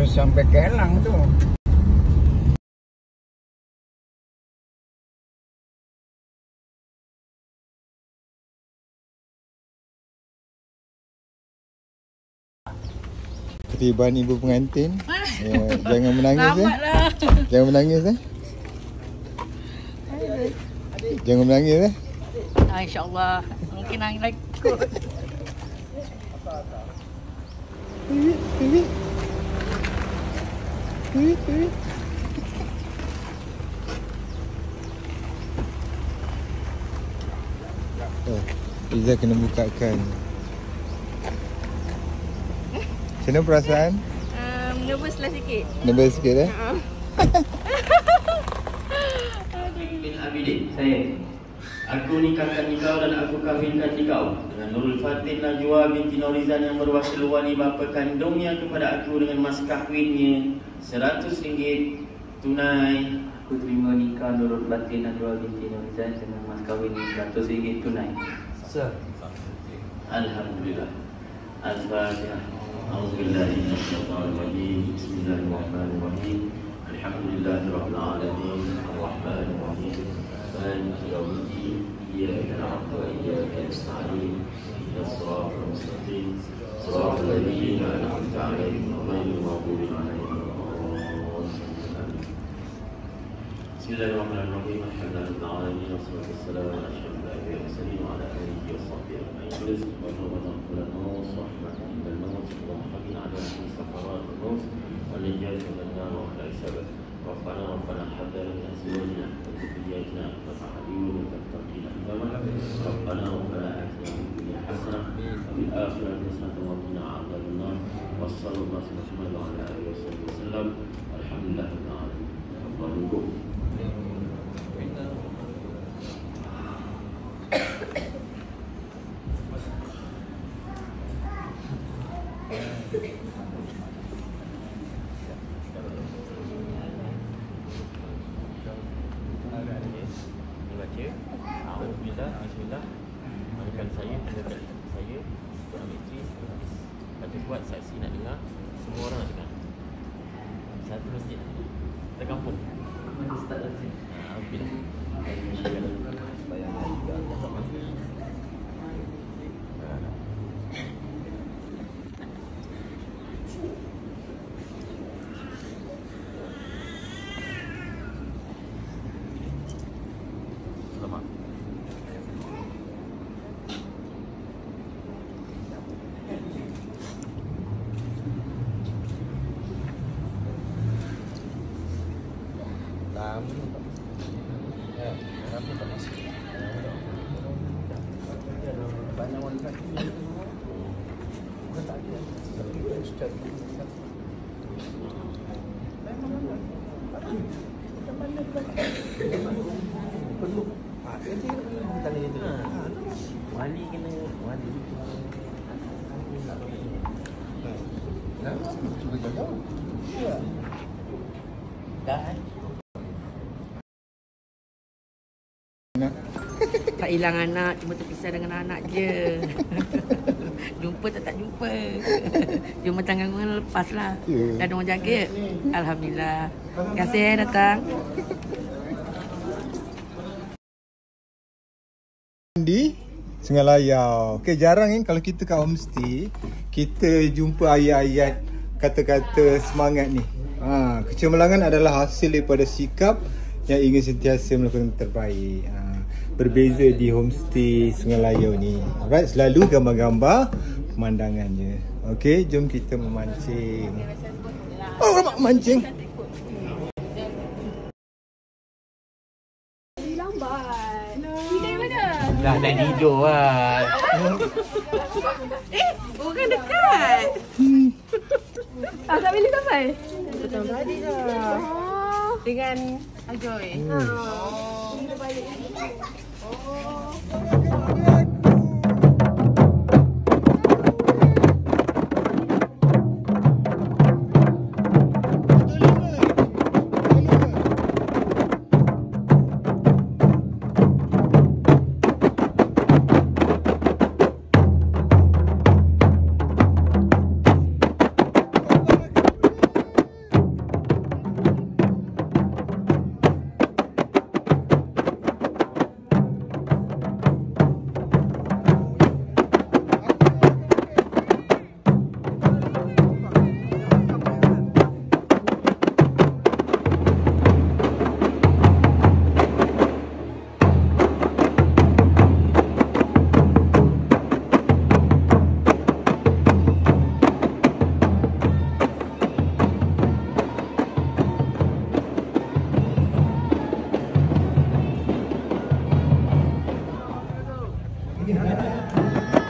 Terus sampai Kelang tu. Ketiban ibu pengantin. Ya, jangan menangis ya. Jangan menangis ya. Jangan menangis ya. InsyaAllah. Mungkin nangis lagi kot. Izzah kena bukakan. Macam mana perasaan? Nervous lah sikit. Nervous sikit eh? Bin Abidin, saya. Aku nikahkan kau dan aku kahwinkan kau dengan Nurul Fatin Najwa binti Norizan yang berwakil wali bapa kandungnya kepada aku dengan mas kahwinnya RM100 tunai. Aku terima nikah Nurul Fatin Najwa binti Norizan dengan mas kahwinnya RM100 tunai. Sir. Alhamdulillah. Al-Fatihah. A'udzubillahi minasyaitonir rajim. Bismillahirrahmanirrahim. Alhamdulillahirabbil alamin. Arrahmanir rahim. Maliki yaumiddin. Iyyaka na'budu wa iyyaka nasta'in. Ihdinas siratal mustaqim. Siratal ladzina an'amta 'alaihim ghairil maghdubi 'alaihim waladdallin. Bismillahirrahmanirrahim. Alhamdulillahirabbil alamin. Wassalatu wassalamu ala asyrafil anbiya'i wal mursalin wa ala alihi washabbihi ajma'in. Subhanallahi wa bihamdihi. ومحمد على سفرات الموت والنجاة من النار وعلى السبب. ربنا هب لنا من ازواجنا وذرياتنا قرة اعين وتقنا عذاب. ربنا آتنا في الدنيا حسنة وفي الآخرة حسنة وقنا عذاب النار. وصلى الله وسلم على آله وصحبه وسلم. الحمد لله رب العالمين. الله يقول. Bismillah. Makan saya, tanda saya, ambil isteri, kata buat saksi nak dengar, semua orang nak dengar. Satu masjid, kita kampung. Mana start masjid? Ambil lah. Bayangkan juga. Selamat. Wali kena wali. Cuba jaga. Ya. Dah. Tak hilang anak, cuma terpisah dengan anak je. Jumpa tak jumpa. Cuma tanggungan lepas lah. Dah ada orang jaga. Alhamdulillah. Terima kasih datang. Di Sungai Layau. Okay, jarang kan kalau kita kat homestay, kita jumpa ayat-ayat kata-kata semangat ni. Kecemerlangan adalah hasil daripada sikap yang ingin sentiasa melakukan yang terbaik. Berbeza di homestay Sungai Layau ni. Alright, selalu gambar-gambar pemandangannya. Okay, jom kita memancing. Oh, ramai mancing. Dah tidur lah. Orang dekat. Tak boleh sampai? Betul tadi dah. Dengan Ajoy. Okey.